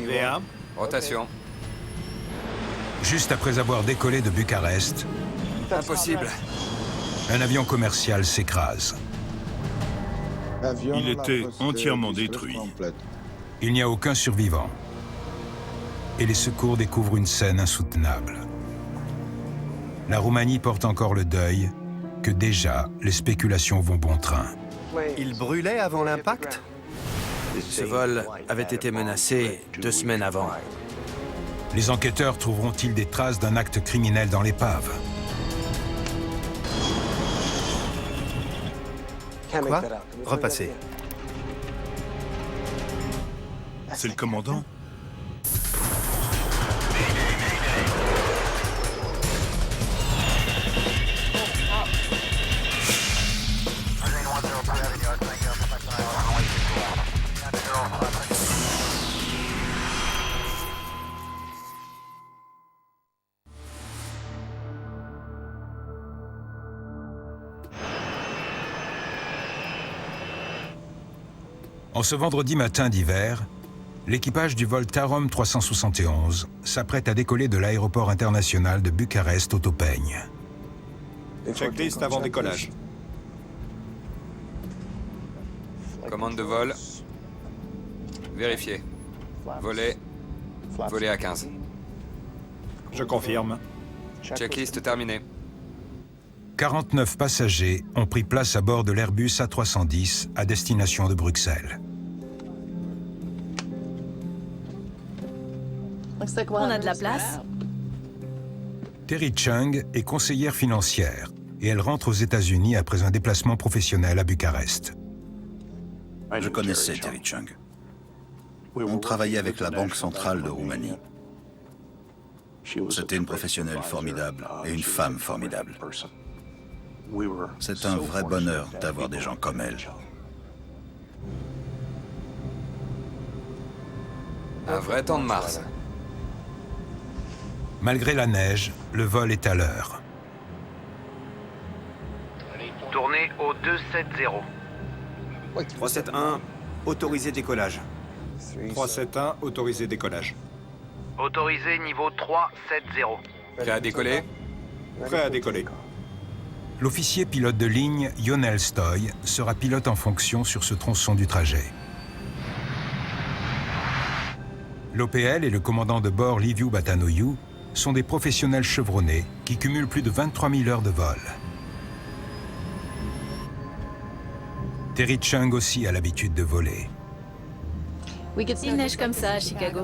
V1. Rotation. Juste après avoir décollé de Bucarest, Impossible. un avion commercial s'écrase. Il était entièrement détruit. Il n'y a aucun survivant. Et les secours découvrent une scène insoutenable. La Roumanie porte encore le deuil que déjà les spéculations vont bon train. Il brûlait avant l'impact? Ce vol avait été menacé 2 semaines avant. Les enquêteurs trouveront-ils des traces d'un acte criminel dans l'épave? Quoi? Repassez. C'est le commandant? En ce vendredi matin d'hiver, l'équipage du vol Tarom 371 s'apprête à décoller de l'aéroport international de Bucarest-Otopeni. Checklist avant décollage. Commande de vol. Vérifié. Voler. Voler à 15. Je confirme. Checklist terminée. 49 passagers ont pris place à bord de l'Airbus A310 à destination de Bruxelles. On a de la place. Terry Chung est conseillère financière et elle rentre aux États-Unis après un déplacement professionnel à Bucarest. Je connaissais Terry Chung. On travaillait avec la Banque centrale de Roumanie. C'était une professionnelle formidable et une femme formidable. C'est un vrai bonheur d'avoir des gens comme elle. Un vrai temps de Mars. Malgré la neige, le vol est à l'heure. Tournez au 270. 371, autorisé décollage. 371, autorisé décollage. Autorisé niveau 370. Prêt à décoller? Prêt à décoller. L'officier pilote de ligne Yonel Stoy sera pilote en fonction sur ce tronçon du trajet. L'OPL et le commandant de bord Liviu Batanoiu sont des professionnels chevronnés qui cumulent plus de 23 000 heures de vol. Terry Chung aussi a l'habitude de voler. Il neige comme ça à Chicago.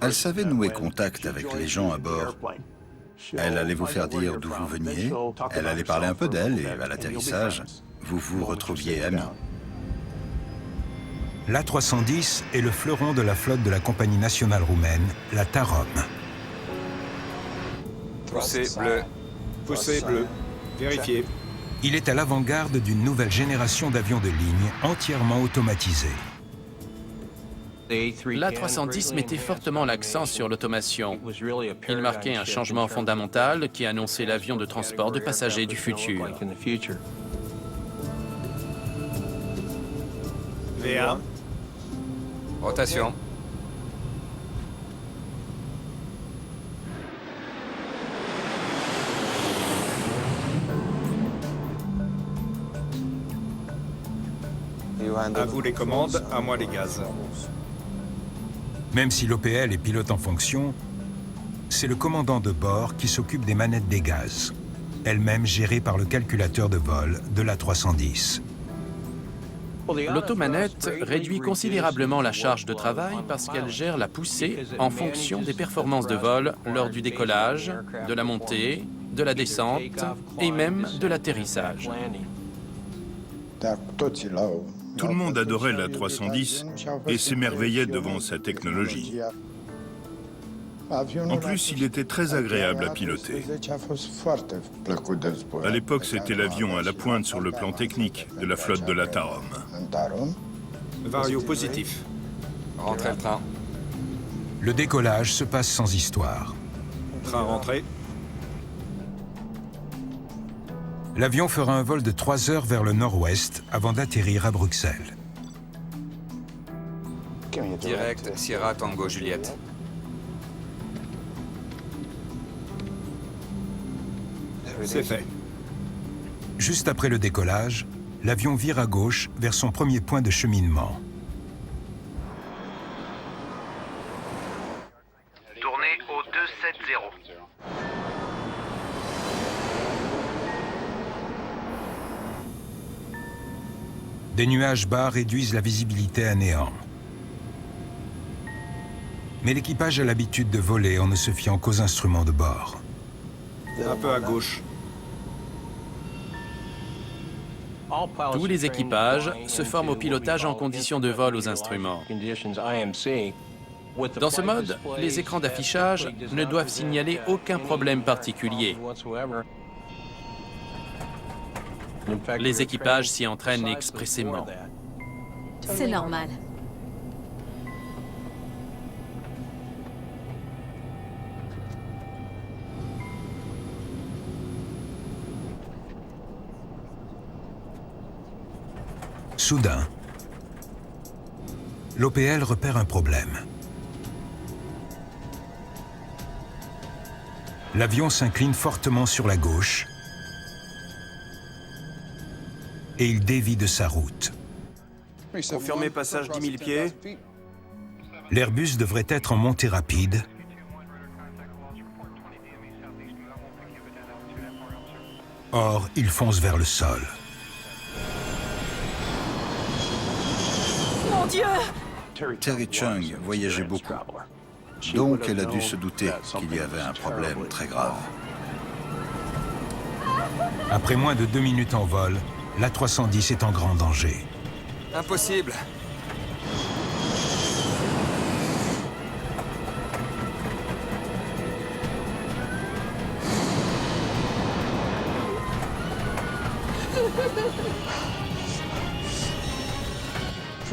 Elle savait nouer contact avec les gens à bord. Elle allait vous faire dire d'où vous veniez, elle allait parler un peu d'elle et à l'atterrissage, vous vous retrouviez amis. L'A310 est le fleuron de la flotte de la compagnie nationale roumaine, la Tarom. Poussée bleu. Poussée bleu. Vérifié. Il est à l'avant-garde d'une nouvelle génération d'avions de ligne entièrement automatisés. L'A310 mettait fortement l'accent sur l'automation. Il marquait un changement fondamental qui annonçait l'avion de transport de passagers du futur. V1. Rotation. À vous les commandes, à moi les gaz. Même si l'OPL est pilote en fonction, c'est le commandant de bord qui s'occupe des manettes des gaz, elles-mêmes gérées par le calculateur de vol de l'A310. L'automanette réduit considérablement la charge de travail parce qu'elle gère la poussée en fonction des performances de vol lors du décollage, de la montée, de la descente et même de l'atterrissage. Tout le monde adorait la 310 et s'émerveillait devant sa technologie. En plus, il était très agréable à piloter. À l'époque, c'était l'avion à la pointe sur le plan technique de la flotte de la Tarom. Vario positif. Rentrez le train. Le décollage se passe sans histoire. Train rentré. L'avion fera un vol de 3 heures vers le nord-ouest avant d'atterrir à Bruxelles. Direct Sierra Tango Juliette. C'est fait. Juste après le décollage, l'avion vire à gauche vers son premier point de cheminement. Tournez au 270. Des nuages bas réduisent la visibilité à néant. Mais l'équipage a l'habitude de voler en ne se fiant qu'aux instruments de bord. Un peu à gauche. Tous les équipages se forment au pilotage en conditions de vol aux instruments. Dans ce mode, les écrans d'affichage ne doivent signaler aucun problème particulier. Les équipages s'y entraînent expressément. C'est normal. Soudain, l'OPL repère un problème. L'avion s'incline fortement sur la gauche et il dévie de sa route. Confirmé passage 10 000 pieds. L'Airbus devrait être en montée rapide. Or, il fonce vers le sol. Mon Dieu! Terry Chung voyageait beaucoup. Donc elle a dû se douter qu'il y avait un problème très grave. Après moins de 2 minutes en vol, l'A310 est en grand danger. Impossible.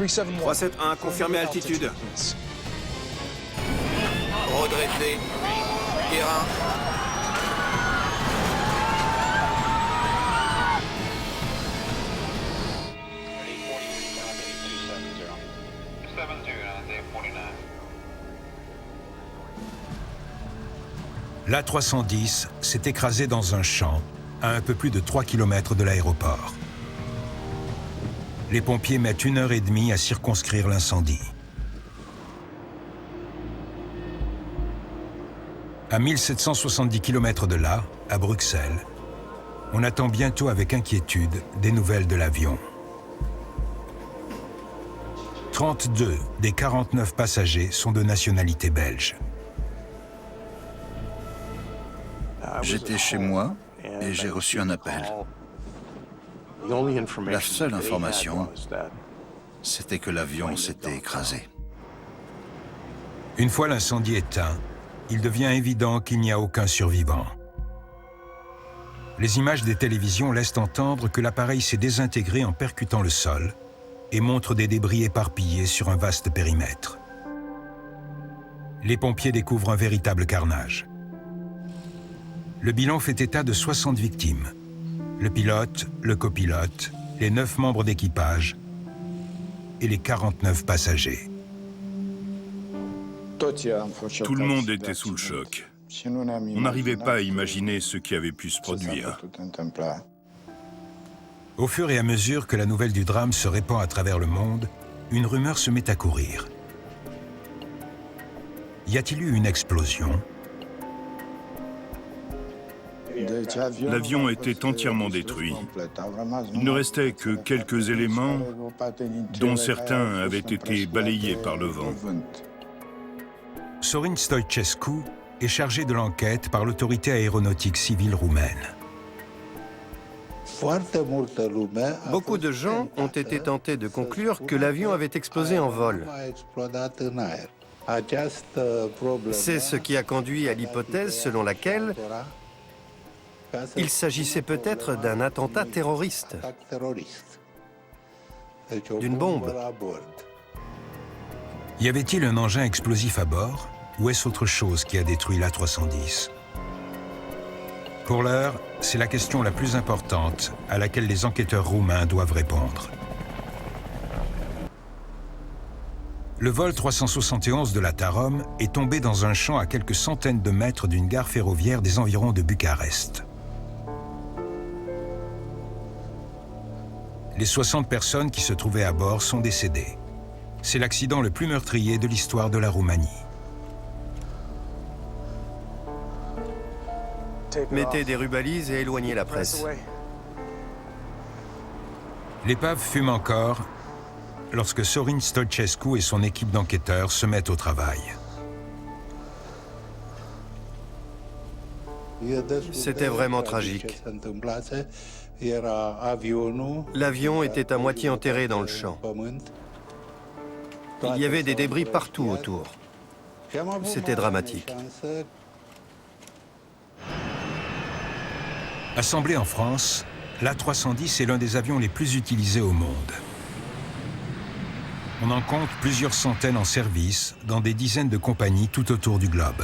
« 371, confirmé altitude. » Redressé. Guérin. L'A310 s'est écrasé dans un champ à un peu plus de 3 km de l'aéroport. Les pompiers mettent 1h30 à circonscrire l'incendie. À 1770 km de là, à Bruxelles, on attend bientôt avec inquiétude des nouvelles de l'avion. 32 des 49 passagers sont de nationalité belge. J'étais chez moi et j'ai reçu un appel. La seule information, c'était que l'avion s'était écrasé. Une fois l'incendie éteint, il devient évident qu'il n'y a aucun survivant. Les images des télévisions laissent entendre que l'appareil s'est désintégré en percutant le sol et montrent des débris éparpillés sur un vaste périmètre. Les pompiers découvrent un véritable carnage. Le bilan fait état de 60 victimes. Le pilote, le copilote, les 9 membres d'équipage et les 49 passagers. Tout le monde était sous le choc. On n'arrivait pas à imaginer ce qui avait pu se produire. Au fur et à mesure que la nouvelle du drame se répand à travers le monde, une rumeur se met à courir. Y a-t-il eu une explosion ? L'avion était entièrement détruit. Il ne restait que quelques éléments, dont certains avaient été balayés par le vent. Sorin Stoichescu est chargé de l'enquête par l'autorité aéronautique civile roumaine. Beaucoup de gens ont été tentés de conclure que l'avion avait explosé en vol. C'est ce qui a conduit à l'hypothèse selon laquelle il s'agissait peut-être d'un attentat terroriste, d'une bombe. Y avait-il un engin explosif à bord ou est-ce autre chose qui a détruit l'A310 ? Pour l'heure, c'est la question la plus importante à laquelle les enquêteurs roumains doivent répondre. Le vol 371 de la Tarom est tombé dans un champ à quelques centaines de mètres d'une gare ferroviaire des environs de Bucarest. Les 60 personnes qui se trouvaient à bord sont décédées. C'est l'accident le plus meurtrier de l'histoire de la Roumanie. Mettez des rubalises et éloignez la presse. L'épave fume encore lorsque Sorin Stoichescu et son équipe d'enquêteurs se mettent au travail. C'était vraiment tragique. L'avion était à moitié enterré dans le champ. Il y avait des débris partout autour. C'était dramatique. Assemblé en France, l'A310 est l'un des avions les plus utilisés au monde. On en compte plusieurs centaines en service dans des dizaines de compagnies tout autour du globe.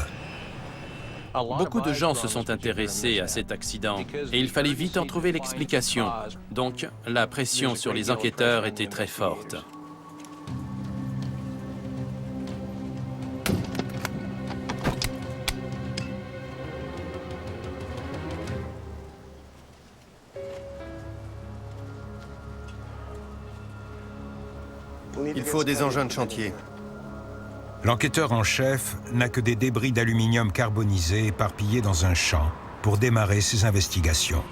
Beaucoup de gens se sont intéressés à cet accident et il fallait vite en trouver l'explication. Donc, la pression sur les enquêteurs était très forte. Il faut des engins de chantier. L'enquêteur en chef n'a que des débris d'aluminium carbonisé éparpillés dans un champ pour démarrer ses investigations.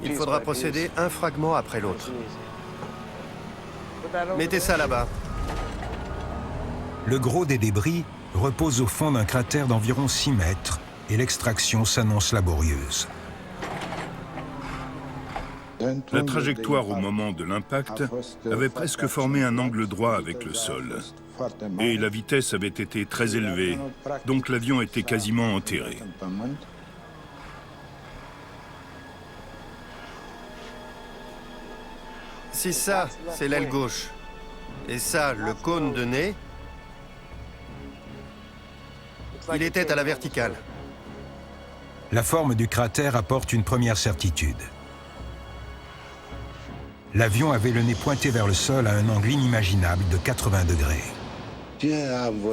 Il faudra procéder un fragment après l'autre. Mettez ça là-bas. Le gros des débris repose au fond d'un cratère d'environ 6 mètres et l'extraction s'annonce laborieuse. La trajectoire au moment de l'impact avait presque formé un angle droit avec le sol. Et la vitesse avait été très élevée, donc l'avion était quasiment enterré. Si ça, c'est l'aile gauche, et ça, le cône de nez, il était à la verticale. La forme du cratère apporte une première certitude. L'avion avait le nez pointé vers le sol à un angle inimaginable de 80 degrés.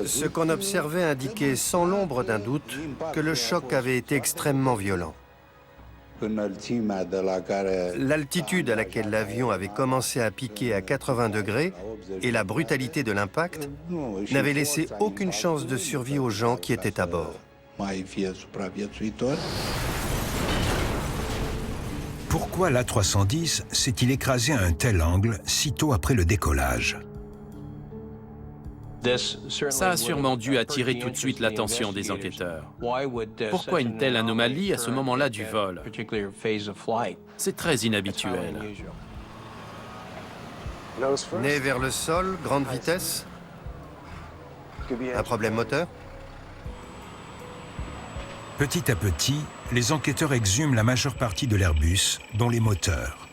Ce qu'on observait indiquait sans l'ombre d'un doute que le choc avait été extrêmement violent. L'altitude à laquelle l'avion avait commencé à piquer à 80 degrés et la brutalité de l'impact n'avaient laissé aucune chance de survie aux gens qui étaient à bord. Pourquoi l'A310 s'est-il écrasé à un tel angle sitôt après le décollage? Ça a sûrement dû attirer tout de suite l'attention des enquêteurs. Pourquoi une telle anomalie à ce moment-là du vol? C'est très inhabituel. Nez vers le sol, grande vitesse. Un problème moteur? Petit à petit, les enquêteurs exhument la majeure partie de l'Airbus, dont les moteurs.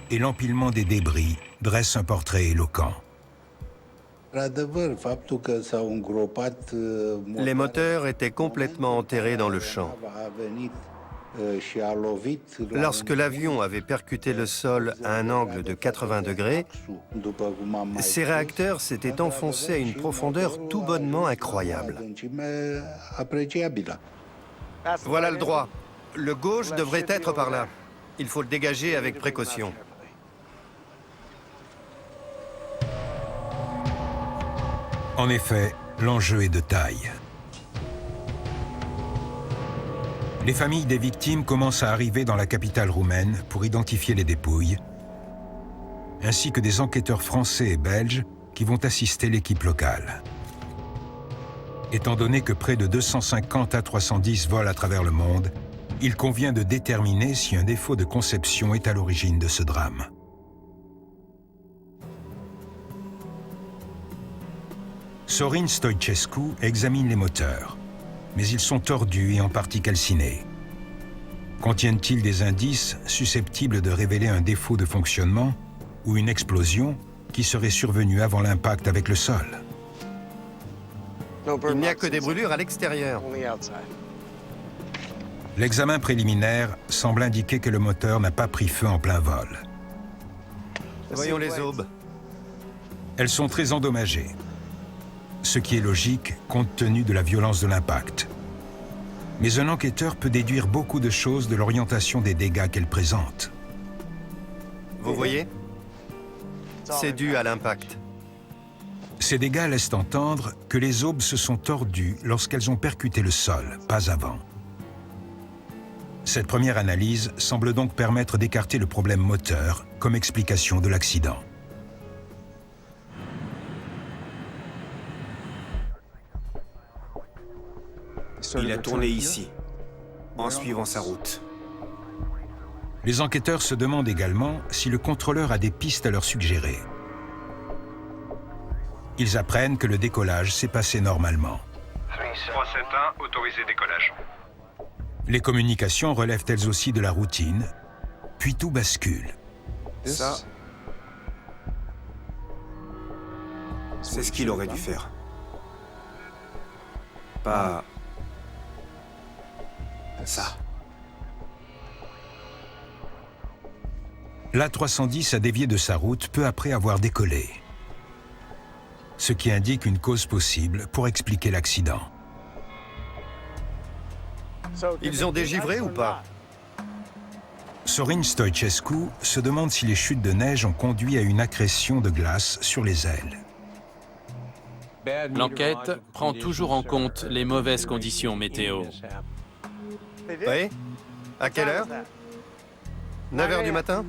Et l'empilement des débris dresse un portrait éloquent. Les moteurs étaient complètement enterrés dans le champ. Lorsque l'avion avait percuté le sol à un angle de 80 degrés, ces réacteurs s'étaient enfoncés à une profondeur tout bonnement incroyable. Voilà le droit. Le gauche devrait être par là. Il faut le dégager avec précaution. En effet, l'enjeu est de taille. Les familles des victimes commencent à arriver dans la capitale roumaine pour identifier les dépouilles, ainsi que des enquêteurs français et belges qui vont assister l'équipe locale. Étant donné que près de 250 A310 volent à travers le monde, il convient de déterminer si un défaut de conception est à l'origine de ce drame. Sorin Stoichescu examine les moteurs, mais ils sont tordus et en partie calcinés. Contiennent-ils des indices susceptibles de révéler un défaut de fonctionnement ou une explosion qui serait survenue avant l'impact avec le sol? Il n'y a que des brûlures à l'extérieur. L'examen préliminaire semble indiquer que le moteur n'a pas pris feu en plein vol. Voyons les aubes. Elles sont très endommagées, ce qui est logique compte tenu de la violence de l'impact. Mais un enquêteur peut déduire beaucoup de choses de l'orientation des dégâts qu'elles présentent. Vous voyez? C'est dû à l'impact. Ces dégâts laissent entendre que les aubes se sont tordues lorsqu'elles ont percuté le sol, pas avant. Cette première analyse semble donc permettre d'écarter le problème moteur comme explication de l'accident. Il a tourné ici, en suivant sa route. Les enquêteurs se demandent également si le contrôleur a des pistes à leur suggérer. Ils apprennent que le décollage s'est passé normalement. 371, autorisé décollage. Les communications relèvent elles aussi de la routine, puis tout bascule. Ça, c'est ce qu'il aurait dû faire. Pas ça. L'A310 a dévié de sa route peu après avoir décollé, ce qui indique une cause possible pour expliquer l'accident. Ils ont dégivré ou pas? Sorin Stoichescu se demande si les chutes de neige ont conduit à une accrétion de glace sur les ailes. L'enquête prend toujours en compte les mauvaises conditions météo. Oui? À quelle heure? 9 h du matin?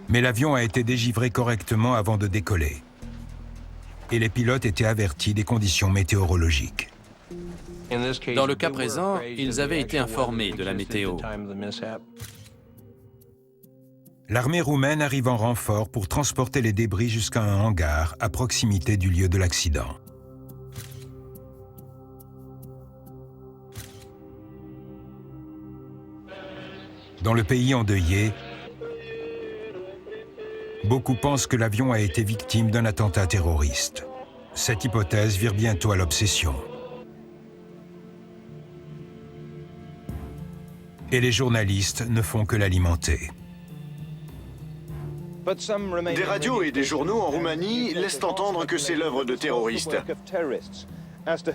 Mais l'avion a été dégivré correctement avant de décoller. Et les pilotes étaient avertis des conditions météorologiques. Dans le cas présent, ils avaient été informés de la météo. L'armée roumaine arrive en renfort pour transporter les débris jusqu'à un hangar à proximité du lieu de l'accident. Dans le pays endeuillé, beaucoup pensent que l'avion a été victime d'un attentat terroriste. Cette hypothèse vire bientôt à l'obsession. Et les journalistes ne font que l'alimenter. Des radios et des journaux en Roumanie laissent entendre que c'est l'œuvre de terroristes.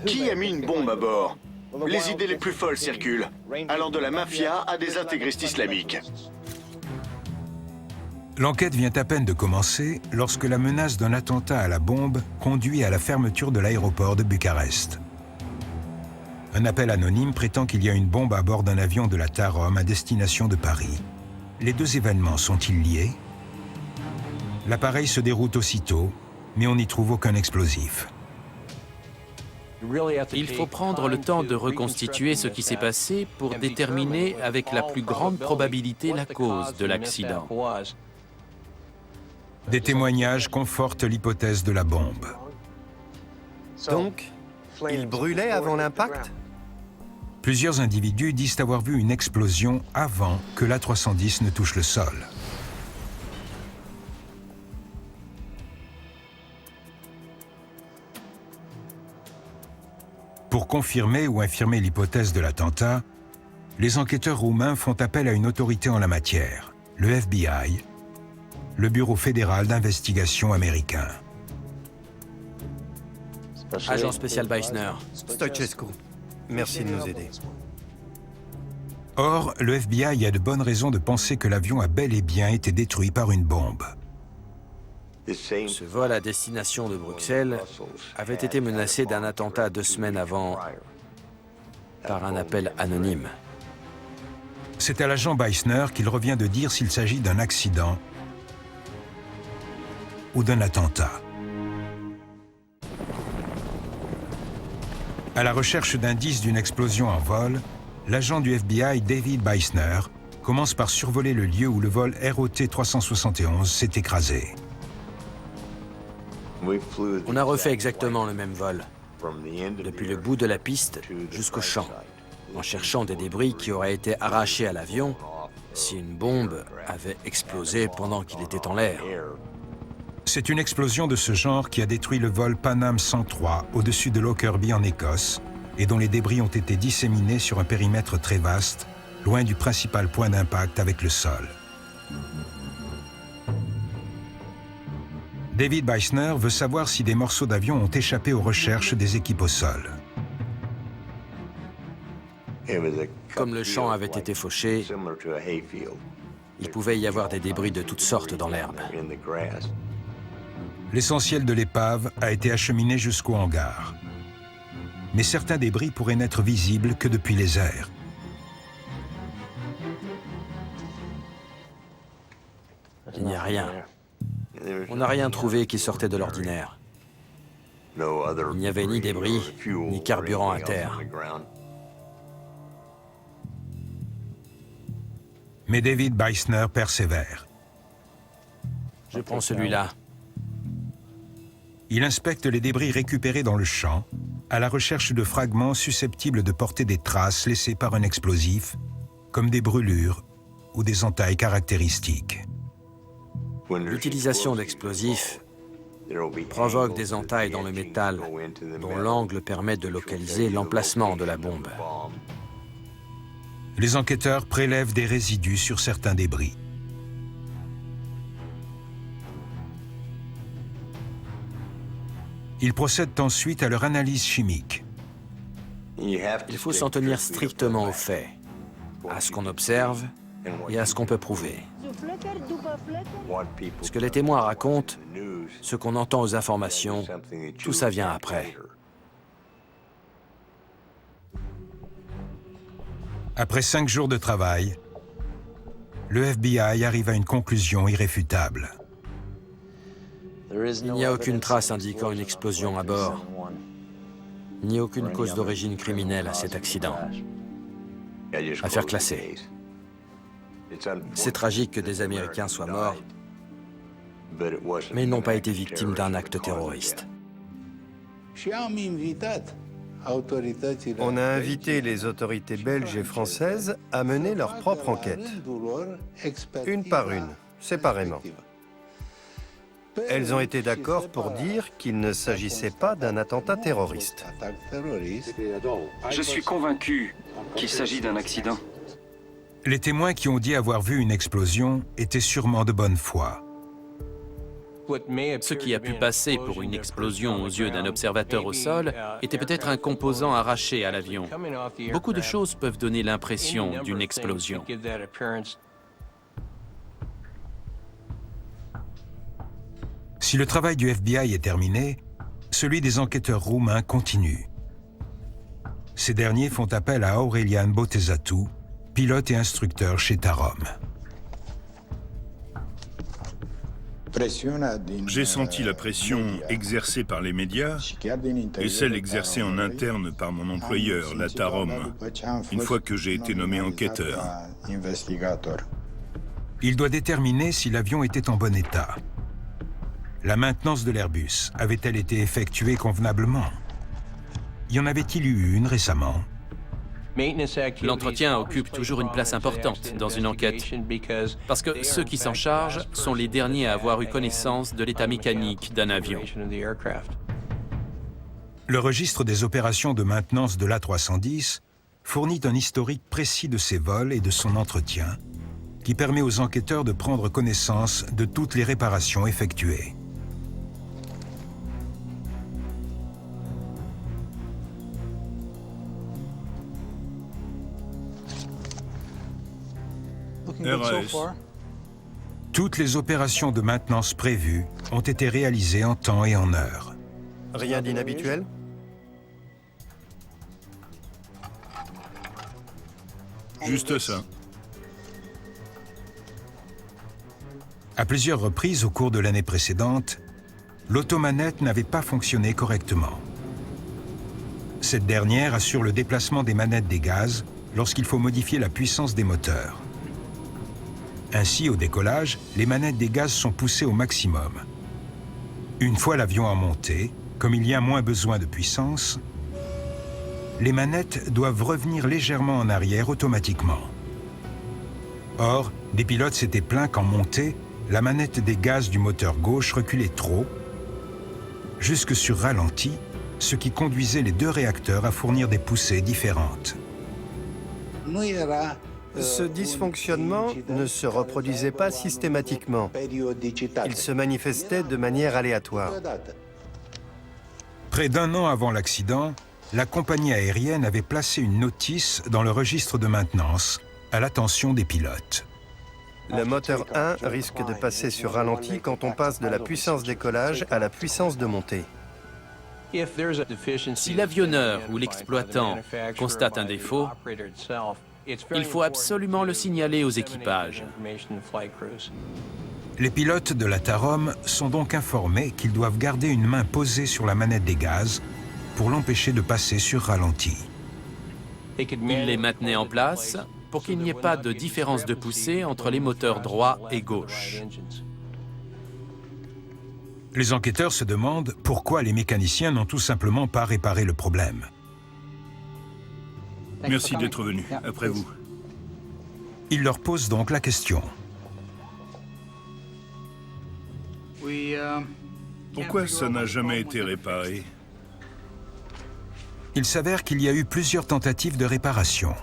Qui a mis une bombe à bord? Les idées les plus folles circulent, allant de la mafia à des intégristes islamiques. L'enquête vient à peine de commencer lorsque la menace d'un attentat à la bombe conduit à la fermeture de l'aéroport de Bucarest. Un appel anonyme prétend qu'il y a une bombe à bord d'un avion de la TAROM à destination de Paris. Les deux événements sont-ils liés? L'appareil se déroute aussitôt, mais on n'y trouve aucun explosif. Il faut prendre le temps de reconstituer ce qui s'est passé pour déterminer avec la plus grande probabilité la cause de l'accident. Des témoignages confortent l'hypothèse de la bombe. Donc, il brûlait avant l'impact? Plusieurs individus disent avoir vu une explosion avant que l'A310 ne touche le sol. Pour confirmer ou infirmer l'hypothèse de l'attentat, les enquêteurs roumains font appel à une autorité en la matière, le FBI, le Bureau fédéral d'investigation américain. Agent spécial Beisner. Stoichescu, merci de nous aider. Or, le FBI a de bonnes raisons de penser que l'avion a bel et bien été détruit par une bombe. Ce vol à destination de Bruxelles avait été menacé d'un attentat 2 semaines avant par un appel anonyme. C'est à l'agent Beisner qu'il revient de dire s'il s'agit d'un accident ou d'un attentat. À la recherche d'indices d'une explosion en vol, l'agent du FBI David Beisner commence par survoler le lieu où le vol ROT 371 s'est écrasé. On a refait exactement le même vol, depuis le bout de la piste jusqu'au champ, en cherchant des débris qui auraient été arrachés à l'avion si une bombe avait explosé pendant qu'il était en l'air. C'est une explosion de ce genre qui a détruit le vol Pan Am 103 au-dessus de Lockerbie en Écosse et dont les débris ont été disséminés sur un périmètre très vaste, loin du principal point d'impact avec le sol. David Beisner veut savoir si des morceaux d'avion ont échappé aux recherches des équipes au sol. Comme le champ avait été fauché, il pouvait y avoir des débris de toutes sortes dans l'herbe. L'essentiel de l'épave a été acheminé jusqu'au hangar. Mais certains débris pourraient n'être visibles que depuis les airs. Il n'y a rien. On n'a rien trouvé qui sortait de l'ordinaire. Il n'y avait ni débris, ni carburant à terre. Mais David Beisner persévère. Je prends celui-là. Il inspecte les débris récupérés dans le champ, à la recherche de fragments susceptibles de porter des traces laissées par un explosif, comme des brûlures ou des entailles caractéristiques. L'utilisation d'explosifs provoque des entailles dans le métal dont l'angle permet de localiser l'emplacement de la bombe. Les enquêteurs prélèvent des résidus sur certains débris. Ils procèdent ensuite à leur analyse chimique. Il faut s'en tenir strictement aux faits, à ce qu'on observe et à ce qu'on peut prouver. Ce que les témoins racontent, ce qu'on entend aux informations, tout ça vient après. Après 5 jours de travail, le FBI arrive à une conclusion irréfutable. Il n'y a aucune trace indiquant une explosion à bord, ni aucune cause d'origine criminelle à cet accident. Affaire classée. C'est tragique que des Américains soient morts, mais ils n'ont pas été victimes d'un acte terroriste. On a invité les autorités belges et françaises à mener leur propre enquête, une par une, séparément. Elles ont été d'accord pour dire qu'il ne s'agissait pas d'un attentat terroriste. Je suis convaincu qu'il s'agit d'un accident. Les témoins qui ont dit avoir vu une explosion étaient sûrement de bonne foi. Ce qui a pu passer pour une explosion aux yeux d'un observateur au sol était peut-être un composant arraché à l'avion. Beaucoup de choses peuvent donner l'impression d'une explosion. Si le travail du FBI est terminé, celui des enquêteurs roumains continue. Ces derniers font appel à Aurelian Botezatu, pilote et instructeur chez Tarom. J'ai senti la pression exercée par les médias et celle exercée en interne par mon employeur, la Tarom, une fois que j'ai été nommé enquêteur. Il doit déterminer si l'avion était en bon état. La maintenance de l'Airbus avait-elle été effectuée convenablement? Y en avait-il eu une récemment? L'entretien occupe toujours une place importante dans une enquête, parce que ceux qui s'en chargent sont les derniers à avoir eu connaissance de l'état mécanique d'un avion. Le registre des opérations de maintenance de l'A310 fournit un historique précis de ses vols et de son entretien, qui permet aux enquêteurs de prendre connaissance de toutes les réparations effectuées. RAS. Toutes les opérations de maintenance prévues ont été réalisées en temps et en heure. Rien d'inhabituel? Juste ça. À plusieurs reprises au cours de l'année précédente, l'automanette n'avait pas fonctionné correctement. Cette dernière assure le déplacement des manettes des gaz lorsqu'il faut modifier la puissance des moteurs. Ainsi, au décollage, les manettes des gaz sont poussées au maximum. Une fois l'avion en montée, comme il y a moins besoin de puissance, les manettes doivent revenir légèrement en arrière automatiquement. Or, des pilotes s'étaient plaints qu'en montée, la manette des gaz du moteur gauche reculait trop, jusque sur ralenti, ce qui conduisait les deux réacteurs à fournir des poussées différentes. Ce dysfonctionnement ne se reproduisait pas systématiquement. Il se manifestait de manière aléatoire. Près d'un an avant l'accident, la compagnie aérienne avait placé une notice dans le registre de maintenance à l'attention des pilotes. Le moteur 1 risque de passer sur ralenti quand on passe de la puissance décollage à la puissance de montée. Si l'avionneur ou l'exploitant constate un défaut, il faut absolument le signaler aux équipages. Les pilotes de la Tarom sont donc informés qu'ils doivent garder une main posée sur la manette des gaz pour l'empêcher de passer sur ralenti. Il les maintenait en place pour qu'il n'y ait pas de différence de poussée entre les moteurs droit et gauche. Les enquêteurs se demandent pourquoi les mécaniciens n'ont tout simplement pas réparé le problème. Merci d'être venu. Après vous. Ils leur posent donc la question. Pourquoi ça n'a jamais été réparé? Il s'avère qu'il y a eu plusieurs tentatives de réparation.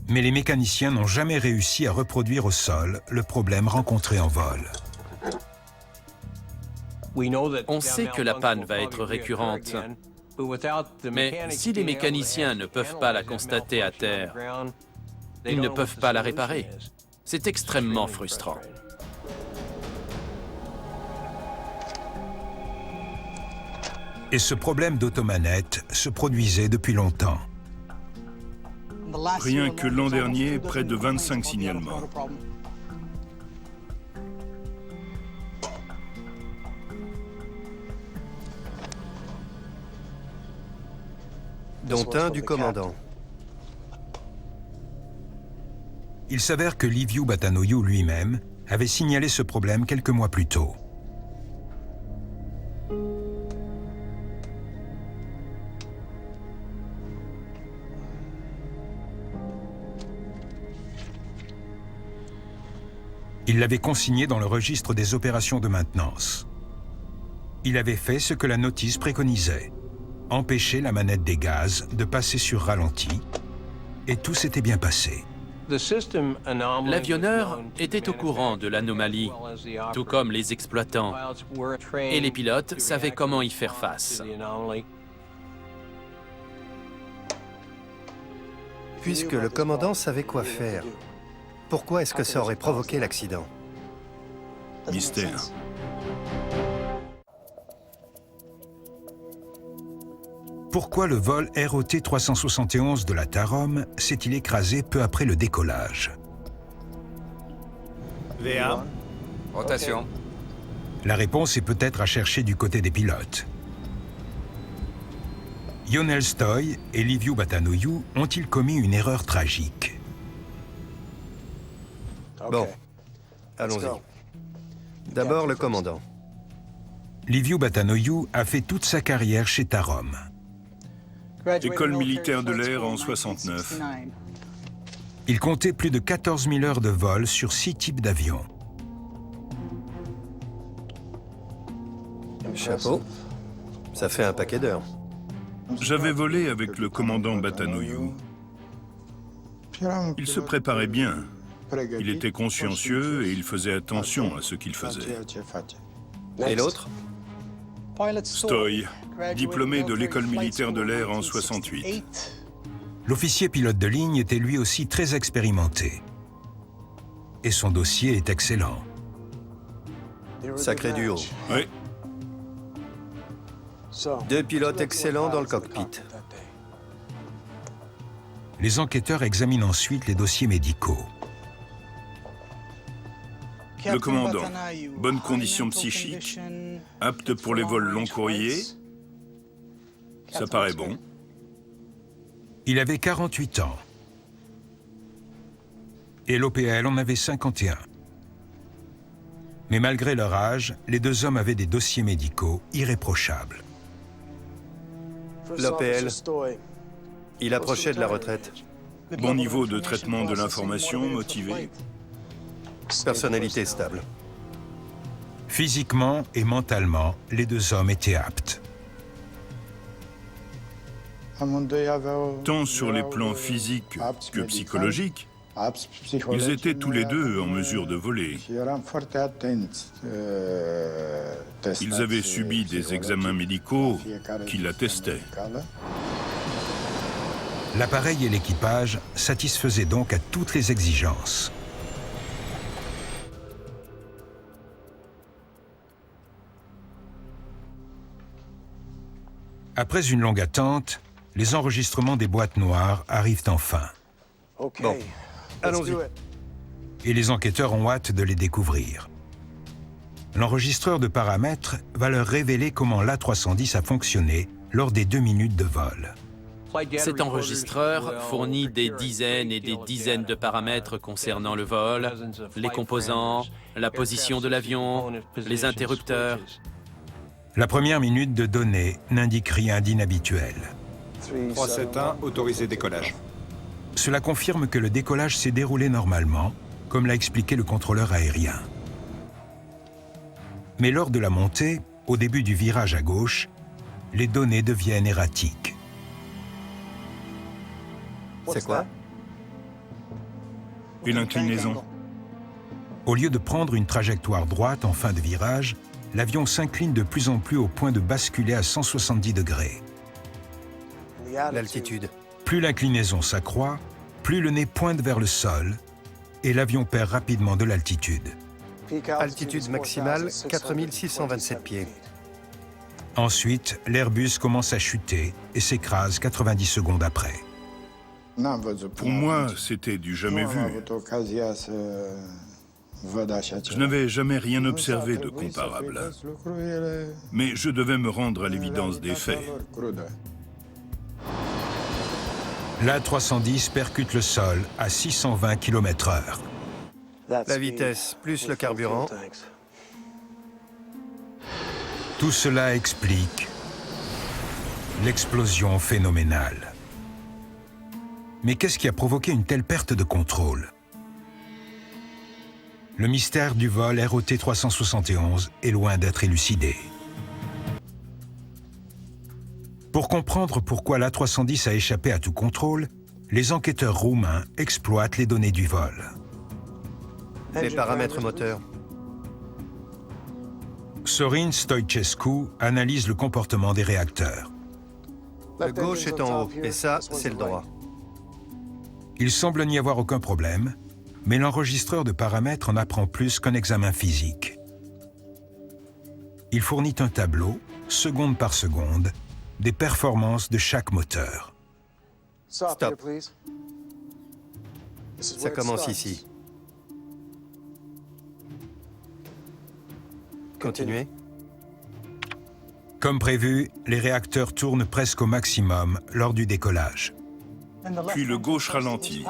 Mais les mécaniciens n'ont jamais réussi à reproduire au sol le problème rencontré en vol. On sait que la panne va être récurrente, mais si les mécaniciens ne peuvent pas la constater à terre, ils ne peuvent pas la réparer. C'est extrêmement frustrant. Et ce problème d'automanette se produisait depuis longtemps. Rien que l'an dernier, près de 25 signalements. Dont un du commandant. Il s'avère que Liviu Batanoiu lui-même avait signalé ce problème quelques mois plus tôt. Il l'avait consigné dans le registre des opérations de maintenance. Il avait fait ce que la notice préconisait, empêcher la manette des gaz de passer sur ralenti, et tout s'était bien passé. L'avionneur était au courant de l'anomalie, tout comme les exploitants, et les pilotes savaient comment y faire face. Puisque le commandant savait quoi faire, pourquoi est-ce que ça aurait provoqué l'accident? Mystère. Pourquoi le vol ROT 371 de la Tarom s'est-il écrasé peu après le décollage? VA. Rotation. La réponse est peut-être à chercher du côté des pilotes. Ionel Stoy et Liviu Batanoiu ont-ils commis une erreur tragique? Bon, allons-y. D'abord, le commandant. Liviu Batanoiu a fait toute sa carrière chez Tarom. École militaire de l'air en 69. Il comptait plus de 14 000 heures de vol sur 6 types d'avions. Chapeau. Ça fait un paquet d'heures. J'avais volé avec le commandant Batanoiu. Il se préparait bien. Il était consciencieux et il faisait attention à ce qu'il faisait. Et l'autre? Stoy, diplômé de l'école militaire de l'air en 68. L'officier pilote de ligne était lui aussi très expérimenté. Et son dossier est excellent. Sacré duo. Oui. Deux pilotes excellents dans le cockpit. Les enquêteurs examinent ensuite les dossiers médicaux. Le commandant, bonne condition psychique, apte pour les vols long courriers. Ça paraît bon. Il avait 48 ans. Et l'OPL en avait 51. Mais malgré leur âge, les deux hommes avaient des dossiers médicaux irréprochables. L'OPL, il approchait de la retraite. Bon niveau de traitement de l'information, motivé. Personnalité stable. Physiquement et mentalement, les deux hommes étaient aptes. Tant sur les plans physiques que psychologiques, ils étaient tous les deux en mesure de voler. Ils avaient subi des examens médicaux qui l'attestaient. L'appareil et l'équipage satisfaisaient donc à toutes les exigences. Après une longue attente, les enregistrements des boîtes noires arrivent enfin. Bon, allons-y. Et les enquêteurs ont hâte de les découvrir. L'enregistreur de paramètres va leur révéler comment l'A310 a fonctionné lors des 2 minutes de vol. Cet enregistreur fournit des dizaines et des dizaines de paramètres concernant le vol, les composants, la position de l'avion, les interrupteurs. La première minute de données n'indique rien d'inhabituel. 371, autorisé décollage. Cela confirme que le décollage s'est déroulé normalement, comme l'a expliqué le contrôleur aérien. Mais lors de la montée, au début du virage à gauche, les données deviennent erratiques. C'est quoi? Et l'inclinaison? Au lieu de prendre une trajectoire droite en fin de virage, l'avion s'incline de plus en plus au point de basculer à 170 degrés. L'altitude. Plus l'inclinaison s'accroît, plus le nez pointe vers le sol et l'avion perd rapidement de l'altitude. Altitude maximale, 4627 pieds. Ensuite, l'Airbus commence à chuter et s'écrase 90 secondes après. Pour moi, c'était du jamais vu. Je n'avais jamais rien observé de comparable. Mais je devais me rendre à l'évidence des faits. L'A310 percute le sol à 620 km/h. La vitesse plus le carburant. Tout cela explique l'explosion phénoménale. Mais qu'est-ce qui a provoqué une telle perte de contrôle? Le mystère du vol ROT 371 est loin d'être élucidé. Pour comprendre pourquoi l'A310 a échappé à tout contrôle, les enquêteurs roumains exploitent les données du vol. Les paramètres moteurs. Sorin Stoichescu analyse le comportement des réacteurs. Le gauche est en haut, et ça, c'est le droit. Il semble n'y avoir aucun problème, mais l'enregistreur de paramètres en apprend plus qu'un examen physique. Il fournit un tableau, seconde par seconde, des performances de chaque moteur. Stop. Ça commence ici. Continuez. Comme prévu, les réacteurs tournent presque au maximum lors du décollage. Puis le gauche ralentit.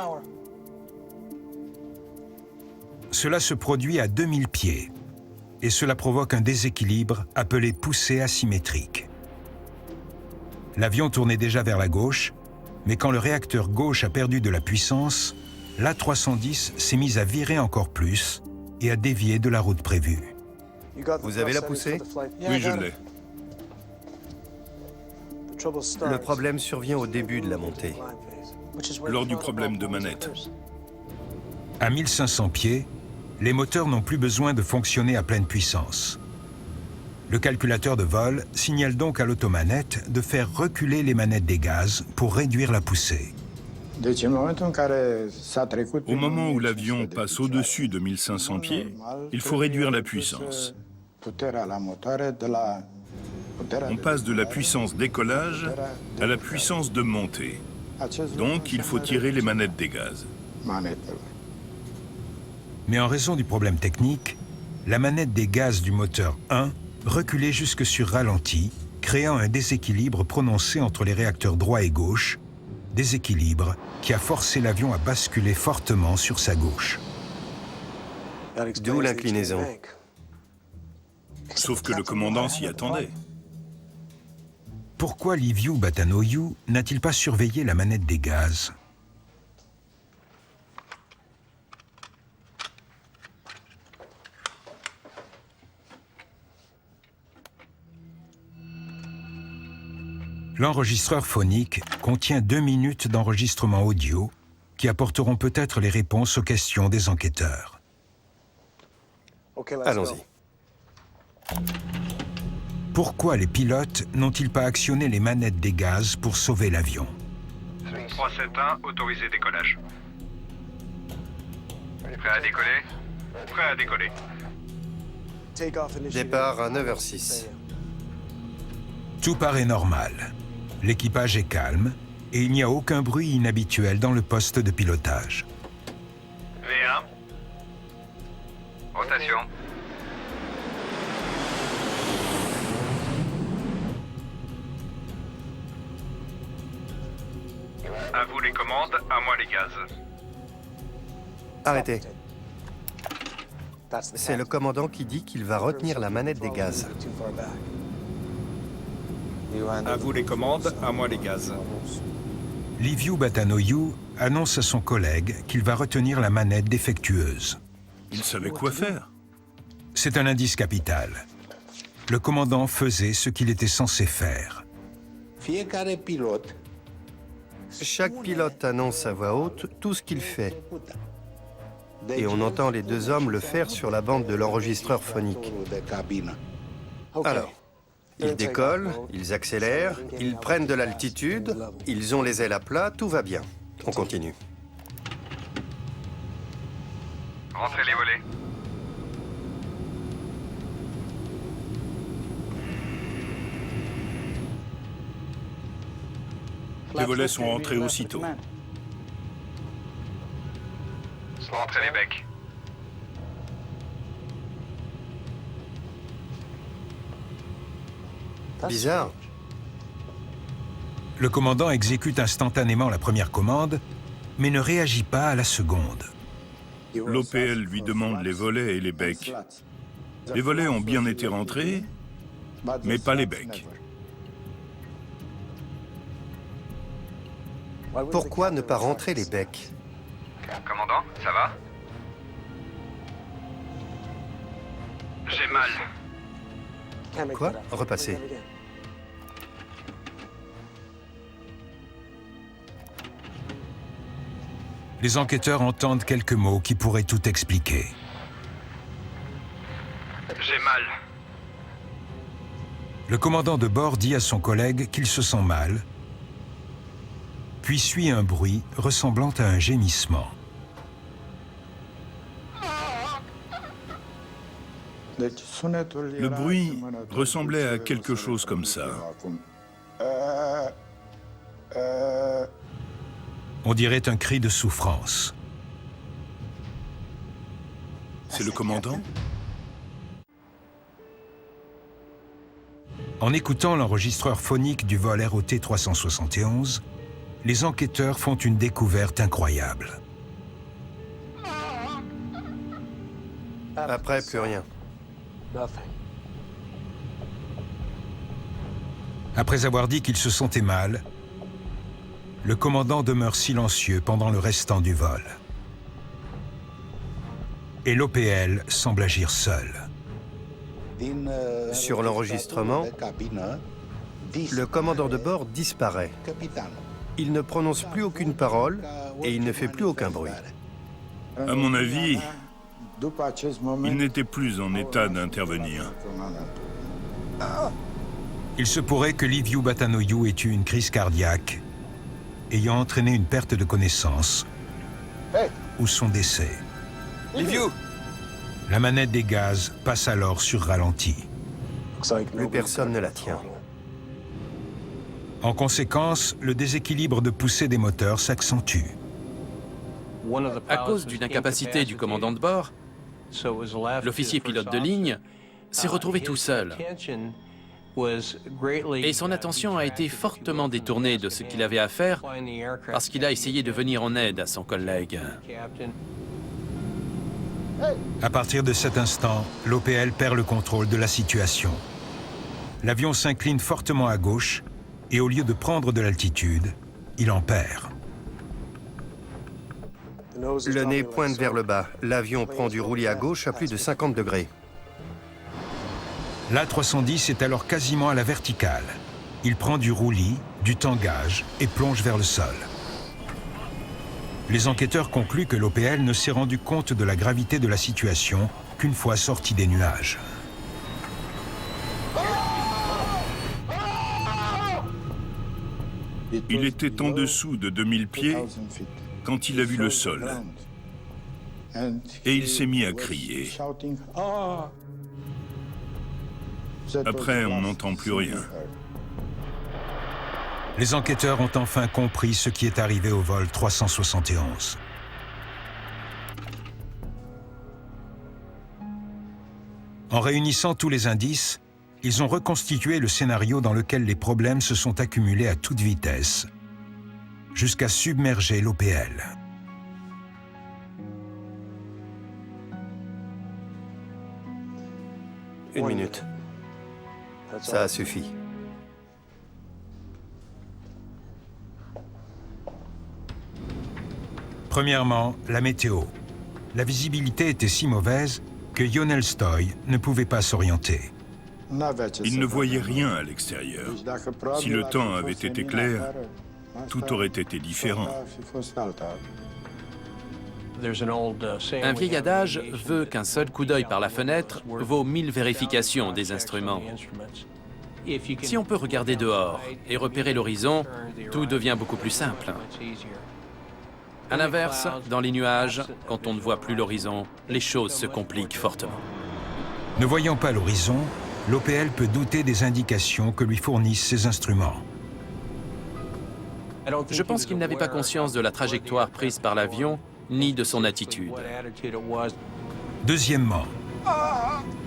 Cela se produit à 2000 pieds et cela provoque un déséquilibre appelé poussée asymétrique. L'avion tournait déjà vers la gauche, mais quand le réacteur gauche a perdu de la puissance, l'A310 s'est mise à virer encore plus et à dévier de la route prévue. Vous avez la poussée? Oui, je l'ai. Le problème survient au début de la montée. Lors du problème de manette. À 1500 pieds, les moteurs n'ont plus besoin de fonctionner à pleine puissance. Le calculateur de vol signale donc à l'automanette de faire reculer les manettes des gaz pour réduire la poussée. Au moment où l'avion passe au-dessus de 1500 pieds, il faut réduire la puissance. On passe de la puissance décollage à la puissance de montée. Donc, il faut tirer les manettes des gaz. Mais en raison du problème technique, la manette des gaz du moteur 1 reculait jusque sur ralenti, créant un déséquilibre prononcé entre les réacteurs droit et gauche, déséquilibre qui a forcé l'avion à basculer fortement sur sa gauche. D'où l'inclinaison. Sauf que le commandant s'y attendait. Pourquoi Liviu Batanoiu n'a-t-il pas surveillé la manette des gaz? L'enregistreur phonique contient 2 minutes d'enregistrement audio qui apporteront peut-être les réponses aux questions des enquêteurs. Allons-y. Pourquoi les pilotes n'ont-ils pas actionné les manettes des gaz pour sauver l'avion? 371, autorisé décollage. Prêt à décoller? Prêt à décoller. Départ à 9h06. Tout paraît normal. L'équipage est calme et il n'y a aucun bruit inhabituel dans le poste de pilotage. V1. Rotation. À vous les commandes, à moi les gaz. Arrêtez. C'est le commandant qui dit qu'il va retenir la manette des gaz. À vous les commandes, à moi les gaz. Liviu Batanoiu annonce à son collègue qu'il va retenir la manette défectueuse. Il savait quoi faire. C'est un indice capital. Le commandant faisait ce qu'il était censé faire. Chaque pilote annonce à voix haute tout ce qu'il fait. Et on entend les 2 hommes le faire sur la bande de l'enregistreur phonique. Alors, ils décollent, ils accélèrent, ils prennent de l'altitude, ils ont les ailes à plat, tout va bien. On continue. Rentrez les volets. Les volets sont rentrés aussitôt. Rentrez les becs. Bizarre. Le commandant exécute instantanément la première commande, mais ne réagit pas à la seconde. L'OPL lui demande les volets et les becs. Les volets ont bien été rentrés, mais pas les becs. Pourquoi ne pas rentrer les becs? Commandant, ça va? J'ai mal. Quoi? Repassez. Les enquêteurs entendent quelques mots qui pourraient tout expliquer. J'ai mal. Le commandant de bord dit à son collègue qu'il se sent mal, puis suit un bruit ressemblant à un gémissement. Le bruit ressemblait à quelque chose comme ça. On dirait un cri de souffrance. C'est le commandant? En écoutant l'enregistreur phonique du vol ROT 371, les enquêteurs font une découverte incroyable. Après, plus rien. Après avoir dit qu'il se sentait mal, le commandant demeure silencieux pendant le restant du vol. Et l'OPL semble agir seul. Sur l'enregistrement, le commandant de bord disparaît. Il ne prononce plus aucune parole et il ne fait plus aucun bruit. À mon avis, il n'était plus en état d'intervenir. Il se pourrait que Liviu Batanoiu ait eu une crise cardiaque, ayant entraîné une perte de connaissance ou son décès. Liviu! La manette des gaz passe alors sur ralenti. Plus personne ne la tient. En conséquence, le déséquilibre de poussée des moteurs s'accentue. À cause d'une incapacité du commandant de bord, l'officier pilote de ligne s'est retrouvé tout seul. Et son attention a été fortement détournée de ce qu'il avait à faire parce qu'il a essayé de venir en aide à son collègue. À partir de cet instant, l'OPL perd le contrôle de la situation. L'avion s'incline fortement à gauche et au lieu de prendre de l'altitude, il en perd. Le nez pointe vers le bas. L'avion prend du roulis à gauche à plus de 50 degrés. L'A310 est alors quasiment à la verticale. il prend du roulis, du tangage et plonge vers le sol. Les enquêteurs concluent que l'OPL ne s'est rendu compte de la gravité de la situation qu'une fois sorti des nuages. Il était en dessous de 2000 pieds quand il a vu le sol. Et il s'est mis à crier. Après, on n'entend plus rien. Les enquêteurs ont enfin compris ce qui est arrivé au vol 371. En réunissant tous les indices, ils ont reconstitué le scénario dans lequel les problèmes se sont accumulés à toute vitesse, jusqu'à submerger l'OPL. Une minute. Ça a suffi. Premièrement, la météo. La visibilité était si mauvaise que Yonel Stoy ne pouvait pas s'orienter. Il ne voyait rien à l'extérieur. Si le temps avait été clair, tout aurait été différent. Un vieil adage veut qu'un seul coup d'œil par la fenêtre vaut 1000 vérifications des instruments. Si on peut regarder dehors et repérer l'horizon, tout devient beaucoup plus simple. À l'inverse, dans les nuages, quand on ne voit plus l'horizon, les choses se compliquent fortement. Ne voyant pas l'horizon, l'OPL peut douter des indications que lui fournissent ses instruments. Je pense qu'il n'avait pas conscience de la trajectoire prise par l'avion, ni de son attitude. Deuxièmement,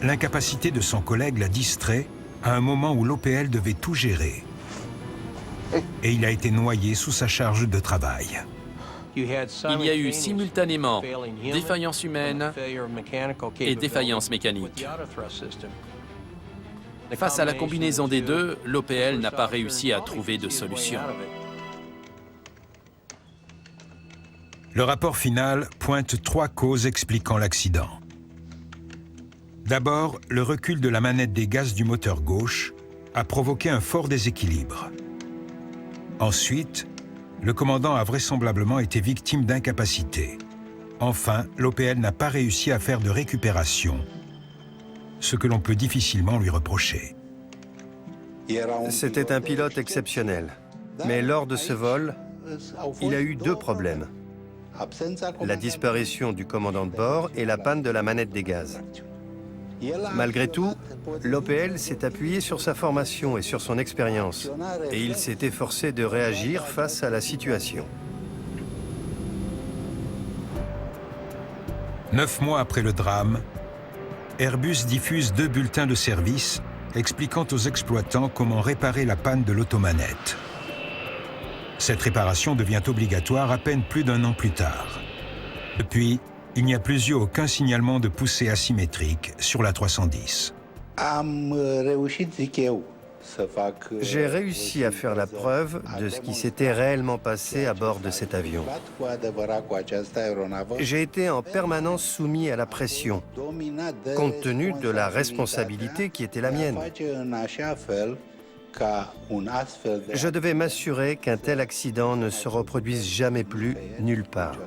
l'incapacité de son collègue l'a distrait à un moment où l'OPL devait tout gérer. Et il a été noyé sous sa charge de travail. Il y a eu simultanément défaillance humaine et défaillance mécanique. Face à la combinaison des deux, l'OPL n'a pas réussi à trouver de solution. Le rapport final pointe 3 causes expliquant l'accident. D'abord, le recul de la manette des gaz du moteur gauche a provoqué un fort déséquilibre. Ensuite, le commandant a vraisemblablement été victime d'incapacité. Enfin, l'OPL n'a pas réussi à faire de récupération, ce que l'on peut difficilement lui reprocher. C'était un pilote exceptionnel. Mais lors de ce vol, il a eu 2 problèmes. La disparition du commandant de bord et la panne de la manette des gaz. Malgré tout, l'OPL s'est appuyé sur sa formation et sur son expérience, et il s'est efforcé de réagir face à la situation. 9 mois après le drame, Airbus diffuse 2 bulletins de service expliquant aux exploitants comment réparer la panne de l'automanette. Cette réparation devient obligatoire à peine plus d'1 an plus tard. Depuis, il n'y a plus eu aucun signalement de poussée asymétrique sur la 310. J'ai réussi à faire la preuve de ce qui s'était réellement passé à bord de cet avion. J'ai été en permanence soumis à la pression, compte tenu de la responsabilité qui était la mienne. Je devais m'assurer qu'un tel accident ne se reproduise jamais plus nulle part.